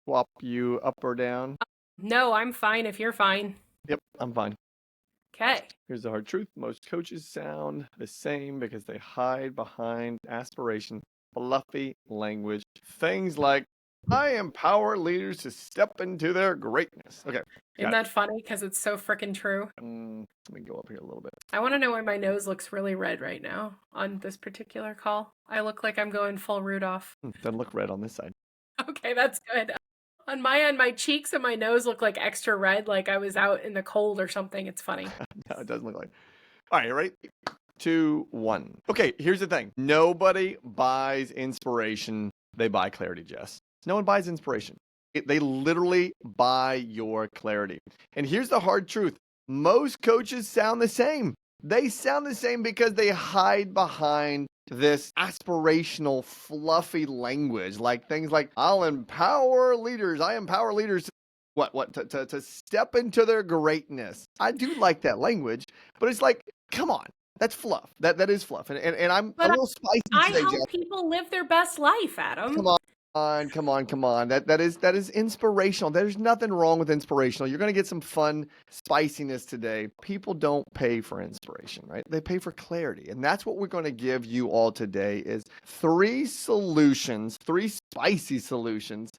swap you up or down? No, I'm fine if you're fine. Yep, I'm fine. Okay. Here's the hard truth. Most coaches sound the same because they hide behind aspiration, fluffy language, things like, I empower leaders to step into their greatness. Okay, Isn't got it. that funny? Because it's so freaking true. Let me go up here a little bit. I want to know why my nose looks really red right now on this particular call. I look like I'm going full Rudolph. Doesn't look red on this side. Okay, that's good. On my end, my cheeks and my nose look like extra red, like I was out in the cold or something. It's funny. No, it doesn't look like. All right, ready? 2, 1. Okay, here's the thing. Nobody buys inspiration. They buy clarity, Jess. No one buys inspiration. They literally buy your clarity. And here's the hard truth. Most coaches sound the same. They sound the same because they hide behind this aspirational, fluffy language, like things like, I'll empower leaders. I empower leaders to step into their greatness. I do like that language, but it's like, come on, that's fluff. That is fluff. And I'm a But little spicy I today, Jeff. help people live their best life, Come Adam. on. That is inspirational. There's nothing wrong with inspirational. You're gonna get some fun spiciness today. People don't pay for inspiration, right? They pay for clarity. And that's what we're gonna give you all today is 3 solutions, 3 spicy solutions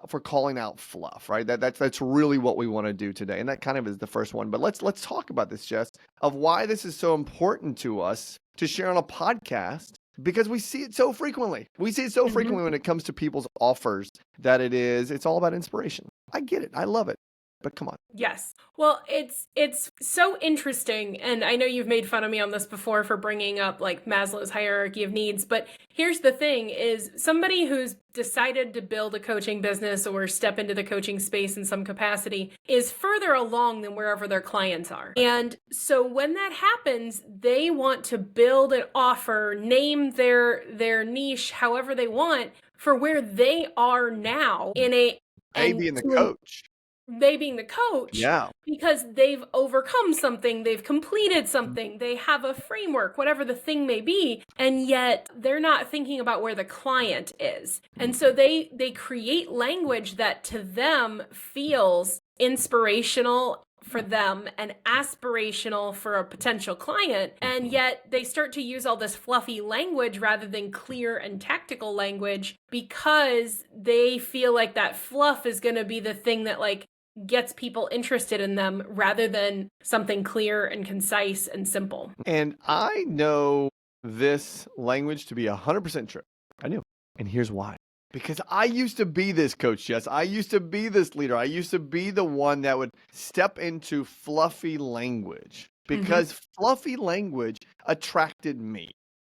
for calling out fluff, right? That's really what we want to do today. And that kind of is the first one. But let's talk about this, Jess, of why this is so important to us to share on a podcast because we see it so frequently. We see it so frequently when it comes to people's offers that it's all about inspiration. I get it. I love it. But come on. Yes. Well, it's so interesting, and I know you've made fun of me on this before for bringing up like Maslow's hierarchy of needs, but here's the thing is somebody who's decided to build a coaching business or step into the coaching space in some capacity is further along than wherever their clients are. And so when that happens, they want to build an offer, name their niche however they want for where they are now in a They and being the to coach. they being the coach Yeah. because they've overcome something, they've completed something, they have a framework, whatever the thing may be, and yet they're not thinking about where the client is. And so they create language that to them feels inspirational for them and aspirational for a potential client, and yet they start to use all this fluffy language rather than clear and tactical language because they feel like that fluff is going to be the thing that like gets people interested in them rather than something clear and concise and simple. And I know this language to be 100% true. I knew. And here's why. Because I used to be this coach, Jess. I used to be this leader. I used to be the one that would step into fluffy language because fluffy language attracted me,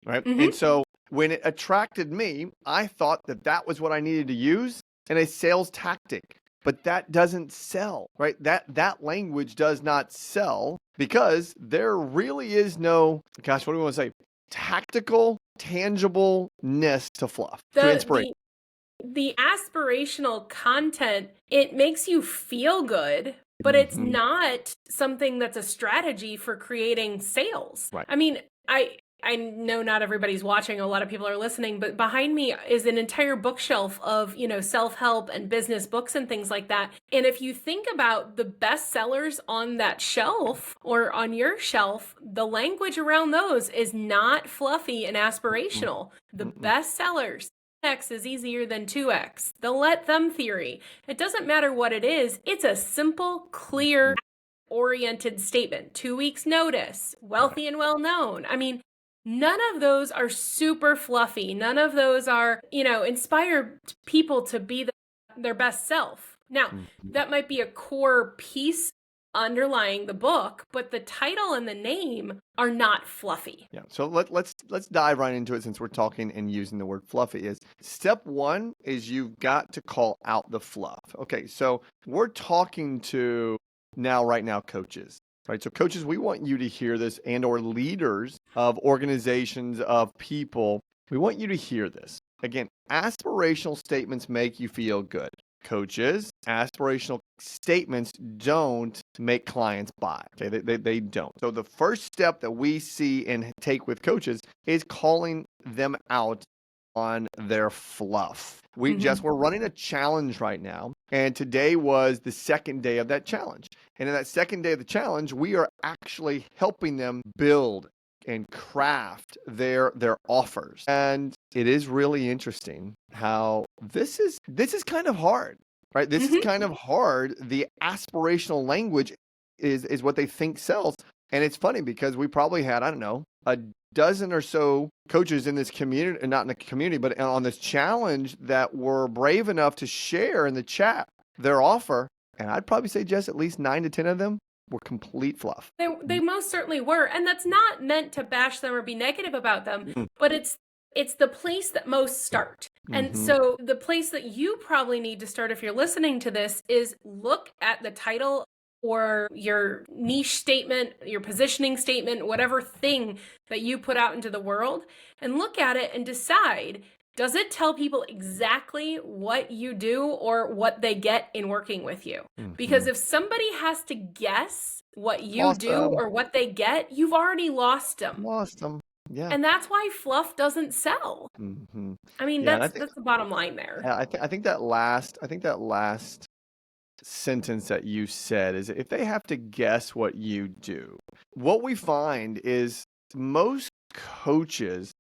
right? And so when it attracted me, I thought that was what I needed to use in a sales tactic. But that doesn't sell, right? That language does not sell because there really is no, gosh, what do we want to say? Tactical, tangibleness to fluff, to inspiration. The aspirational content, it makes you feel good, but it's not something that's a strategy for creating sales. Right. I mean, I know not everybody's watching, a lot of people are listening, but behind me is an entire bookshelf of, self-help and business books and things like that. And if you think about the best sellers on that shelf or on your shelf, the language around those is not fluffy and aspirational. The best sellers, X is easier than 2X. The let them theory. It doesn't matter what it is. It's a simple, clear, oriented statement. 2 weeks notice, wealthy and well known. I mean, none of those are super fluffy. None of those are, inspire people to be their best self. Now, that might be a core piece underlying the book, but the title and the name are not fluffy. Yeah. So let's dive right into it since we're talking and using the word fluffy. Is step 1 is you've got to call out the fluff. Okay. So we're talking to right now coaches. Right. So coaches, we want you to hear this and or leaders of organizations, of people. We want you to hear this. Again, aspirational statements make you feel good. Coaches, aspirational statements don't make clients buy. Okay, they don't. So the first step that we see and take with coaches is calling them out on their fluff. Mhm. We're running a challenge right now, and today was the second day of that challenge. And in that second day of the challenge, we are actually helping them build and craft their offers. And it is really interesting how this is kind of hard, right? This is Mhm. kind of hard. The aspirational language is what they think sells. And it's funny because we probably had, I don't know, a dozen or so coaches in this community, not in the community, but on this challenge that were brave enough to share in the chat their offer. And I'd probably say, Jess, at least 9 to 10 of them were complete fluff. They most certainly were, and that's not meant to bash them or be negative about them, Mm. but it's the place that most start. And Mhm. so the place that you probably need to start if you're listening to this is look at the title or your niche statement, your positioning statement, whatever thing that you put out into the world, and look at it and decide, does it tell people exactly what you do or what they get in working with you? Because Mhm. if somebody has to guess what you Lost do them. or what they get, you've already lost them. Lost them. Yeah. And that's why fluff doesn't sell. Mhm. I mean, Yeah, and that's the bottom line there. I think that last sentence that you said is if they have to guess what you do. What we find is most coaches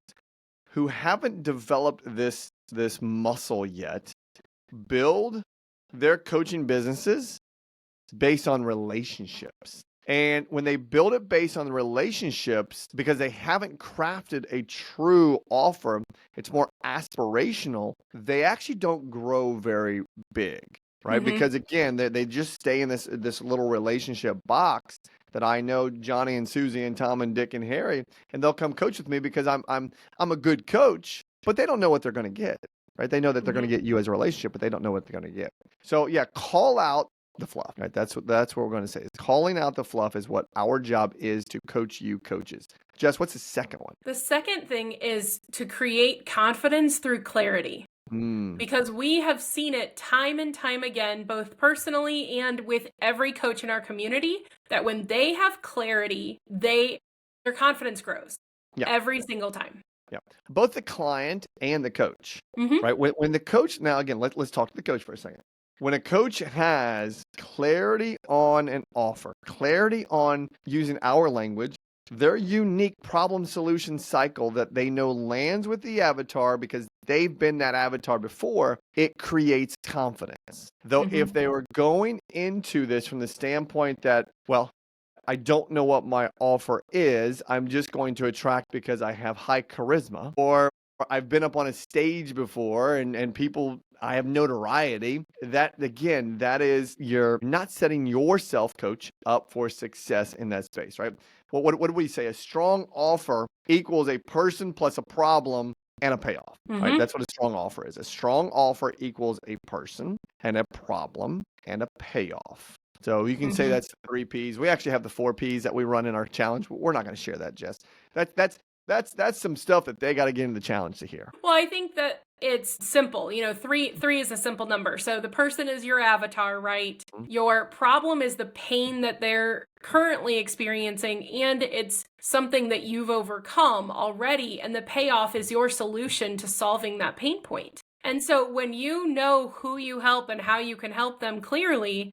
who haven't developed this muscle yet build their coaching businesses based on relationships. And when they build it based on the relationships, because they haven't crafted a true offer, it's more aspirational, they actually don't grow very big, right? Mhm. Because again, they just stay in this little relationship box that I know Johnny and Susie and Tom and Dick and Harry, and they'll come coach with me because I'm a good coach, but they don't know what they're going to get, right? They know that they're going Mhm. to get you as a relationship, but they don't know what they're going to get. So yeah, call out the fluff, right? That's what we're going to say. Calling out the fluff is what our job is to coach you coaches. Jess, what's the second one? The second thing is to create confidence through clarity. Mm, Because we have seen it time and time again, both personally and with every coach in our community, that when they have clarity, their confidence grows yeah, every single time. yeah. Both the client and the coach, Mhm. right? When the coach, now again, let's talk to the coach for a second. When a coach has clarity on an offer, clarity on using our language, their unique problem solution cycle that they know lands with the avatar because they've been that avatar before, it creates confidence. Though if Mhm. they were going into this from the standpoint that, well, I don't know what my offer is. I'm just going to attract because I have high charisma, or I've been up on a stage before and people, I have notoriety. That again, that is you're not setting yourself, coach, up for success in that space, right? Well, what do we say? A strong offer equals a person plus a problem and a payoff, right? Mhm. That's what a strong offer is. A strong offer equals a person and a problem and a payoff. So you can say Mhm. that's the 3 Ps. We actually have the 4 Ps that we run in our challenge, but we're not going to share that, Jess. That's some stuff that they got to get in the challenge to hear. Well, I think that it's simple. You know, three is a simple number. So the person is your avatar, right? Mhm. Your problem is the pain that they're currently experiencing, and it's something that you've overcome already. And the payoff is your solution to solving that pain point. And so when you know who you help and how you can help them clearly,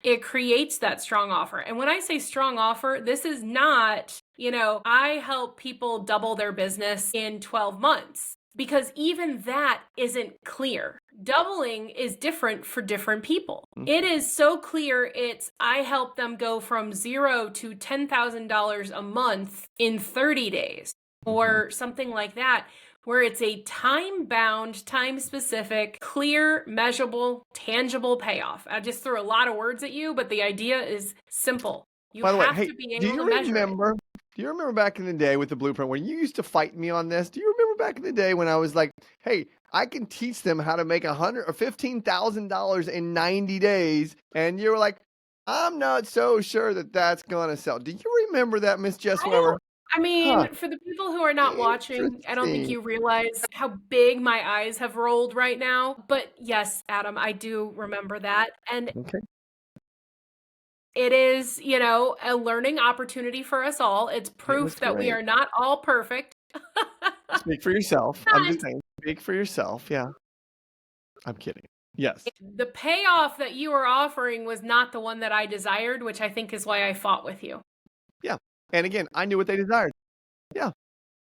it creates that strong offer. And when I say strong offer, this is not, I help people double their business in 12 months because even that isn't clear. Doubling is different for different people. Mhm. It is so clear it's I help them go from 0 to $10,000 a month in 30 days Mhm. or something like that, where it's a time bound, time specific, clear, measurable, tangible payoff. I just threw a lot of words at you, but the idea is simple. You By the way, have hey, to be do able to you measure it. remember? Do you remember back in the day with the blueprint when you used to fight me on this? Do you remember back in the day when I was like, "Hey, I can teach them how to make $100 or $15,000 in 90 days," and you were like, "I'm not so sure that that's gonna sell." Do you remember that, Miss Jess I Weber? don't I Huh? mean, for the people who are not watching, I don't think Interesting. you realize how big my eyes have rolled right now. But yes, Adam, I do remember that. And Okay. it is, a learning opportunity for us all. It's It was proof that we great. are not all perfect. Speak for yourself. I'm just saying, speak for yourself. Yeah, I'm kidding. Yes. The payoff that you were offering was not the one that I desired, which I think is why I fought with you. Yeah. And again, I knew what they desired. Yeah.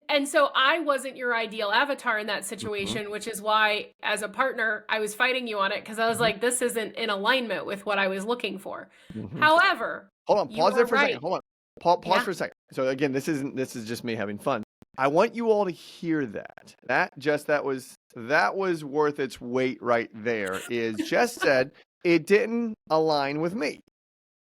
And so I wasn't your ideal avatar in that Mhm, situation, which is why, as a partner, I was fighting you on it because I was mhm, like, this isn't in alignment with what I was looking for. mhm. However, Hold on, you pause there are for a second. right. Hold on. Pause Yeah. for a second. So again, this is just me having fun. I want you all to hear that. That was worth its weight right there. Is Jess said it didn't align with me.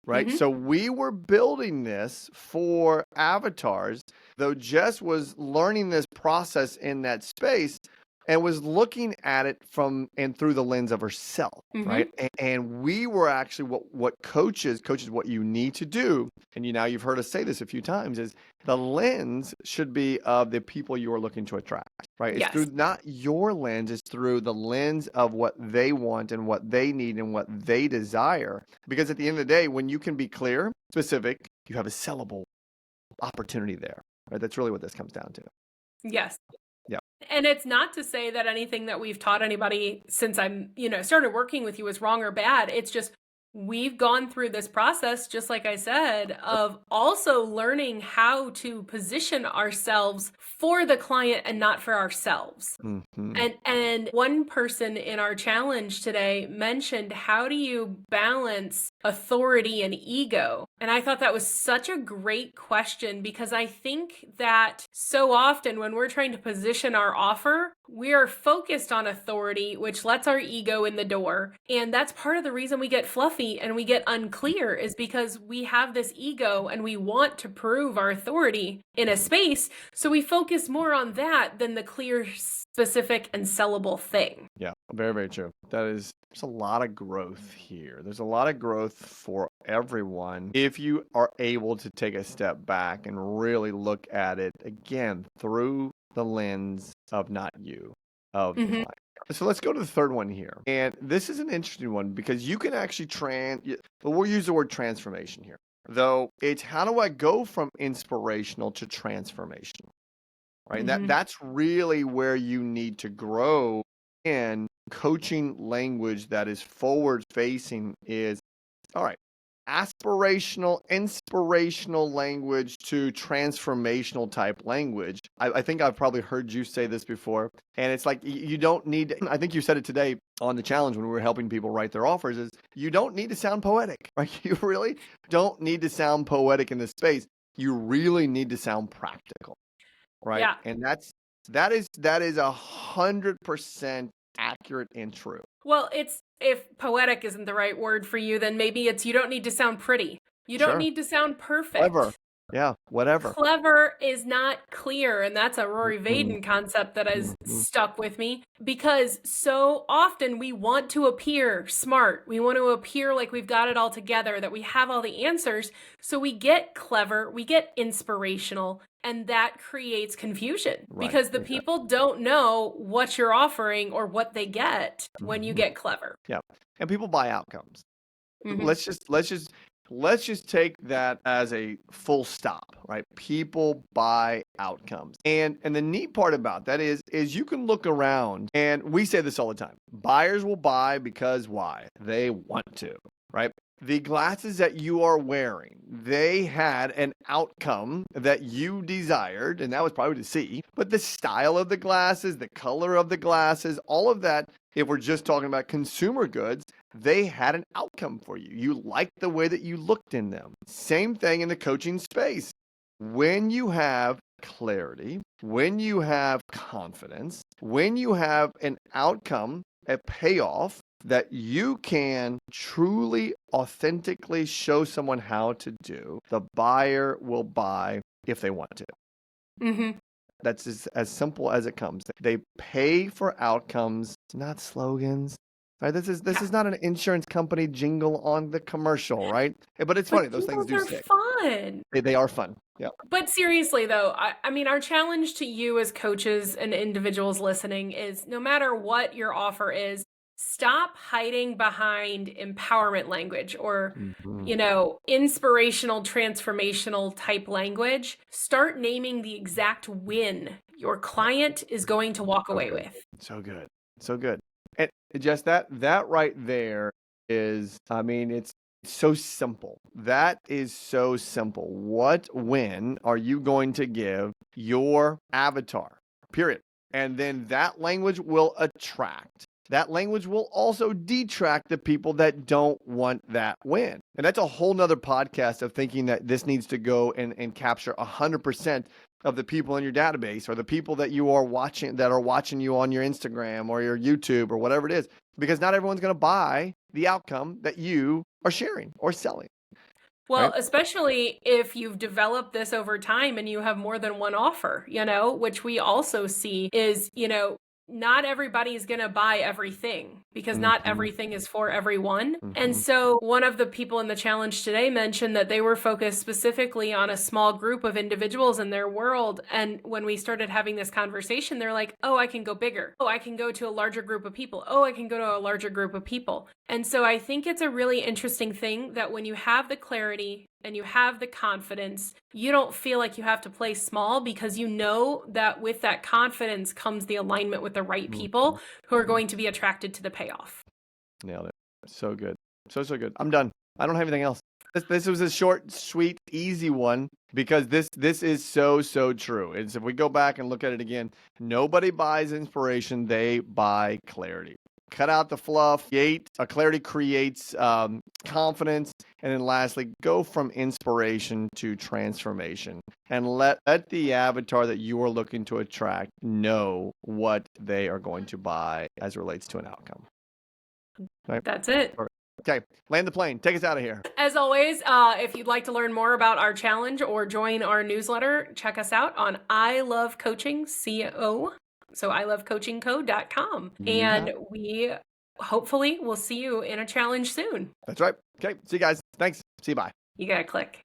Right? Hmm. So we were building this for avatars, though Jess was learning this process in that space and was looking at it from and through the lens of herself, right? Hmm. And we were actually what coaches, what you need to do, and you've heard us say this a few times, is the lens should be of the people you are looking to attract, right? It's Yes. through not your lens, it's through the lens of what they want and what they need and what they desire. Because at the end of the day, when you can be clear, specific, you have a sellable opportunity there, right? That's really what this comes down to. Yes. Yeah. And it's not to say that anything that we've taught anybody since started working with you is wrong or bad. It's just we've gone through this process, just like I said, of also learning how to position ourselves for the client and not for ourselves. Mm-hmm. And one person in our challenge today mentioned, how do you balance authority and ego? And I thought that was such a great question, because I think that so often when we're trying to position our offer, we are focused on authority, which lets our ego in the door. And that's part of the reason we get fluffy and we get unclear, is because we have this ego and we want to prove our authority in a space. So we focus more on that than the clear, specific, and sellable thing. Yeah, very, very true. There's a lot of growth here. There's a lot of growth for everyone if you are able to take a step back and really look at it again through the lens of not you, of the Hmm. client. So let's go to the third one here. And this is an interesting one because you can actually we'll use the word transformation here. Though it's, how do I go from inspirational to transformational? Right? And Hmm. that's really where you need to grow in coaching language that is forward facing. Is, all right, aspirational, inspirational language to transformational type language. I think I've probably heard you say this before. And it's like, you don't need, I think you said it today on the challenge when we were helping people write their offers, is you don't need to sound poetic, right? You really don't need to sound poetic in this space. You really need to sound practical. Right. Yeah. And that is 100% accurate and true. Well, if poetic isn't the right word for you, then maybe it's, you don't need to sound pretty. You don't Sure. need to sound Clever. perfect. Yeah. Whatever. Clever is not clear, and that's a Rory Mhm, Vaden concept that has mhm. stuck with me, because so often we want to appear smart. We want to appear like we've got it all together, that we have all the answers. So we get clever, we get inspirational, and that creates confusion Right. because the Exactly. people don't know what you're offering or what they get when you Mhm. get clever. Yeah. And people buy outcomes. Hmm. Let's just take that as a full stop, right? People buy outcomes. And the neat part about that is you can look around, and we say this all the time. Buyers will buy because why? They want to, right? The glasses that you are wearing, they had an outcome that you desired, and that was probably to see. But the style of the glasses, the color of the glasses, all of that, if we're just talking about consumer goods, they had an outcome for you. You liked the way that you looked in them. Same thing in the coaching space. When you have clarity, when you have confidence, when you have an outcome, a payoff that you can truly, authentically show someone how to do, the buyer will buy if they want to. Hmm. That's as simple as it comes. They pay for outcomes, not slogans. Right? This is not an insurance company jingle on the commercial, right? But it's But funny, those things jingles do are stick. fun. They are fun. Yeah. But seriously, though, I mean, our challenge to you as coaches and individuals listening is, no matter what your offer is, stop hiding behind empowerment language or, Mhm. inspirational, transformational type language. Start naming the exact win your client is going to walk away with. So good. So good. And just that right there is, I mean, it's so simple. That is so simple. What win are you going to give your avatar? Period. And then that language will attract. That language will also detract the people that don't want that win. And that's a whole nother podcast of thinking that this needs to go and capture 100% of the people in your database, or the people that you are watching, that are watching you on your Instagram or your YouTube or whatever it is, because not everyone's going to buy the outcome that you are sharing or selling. Well, Right? especially if you've developed this over time and you have more than one offer, which we also see is, not everybody's going to buy everything, because not everything is for everyone. And so one of the people in the challenge today mentioned that they were focused specifically on a small group of individuals in their world. And when we started having this conversation, they're like, oh, I can go bigger. Oh, I can go to a larger group of people. Oh, I can go to a larger group of people. And so I think it's a really interesting thing that when you have the clarity and you have the confidence, you don't feel like you have to play small, because you know that with that confidence comes the alignment with the right people who are going to be attracted to the payoff. Nailed it. So good. So good. I'm done. I don't have anything else. This was a short, sweet, easy one, because this is so true. It's, if we go back and look at it again, nobody buys inspiration, they buy clarity. Cut out the fluff. Clarity creates confidence. And then lastly, go from inspiration to transformation, and let the avatar that you are looking to attract know what they are going to buy as it relates to an outcome. Right? That's it. Okay, land the plane. Take us out of here. As always, if you'd like to learn more about our challenge or join our newsletter, check us out on I Love Coaching Co. So ilovecoachingco.com. And we hopefully will see you in a challenge soon. That's right. Okay, see you guys. Thanks. See you. Bye. You got to click.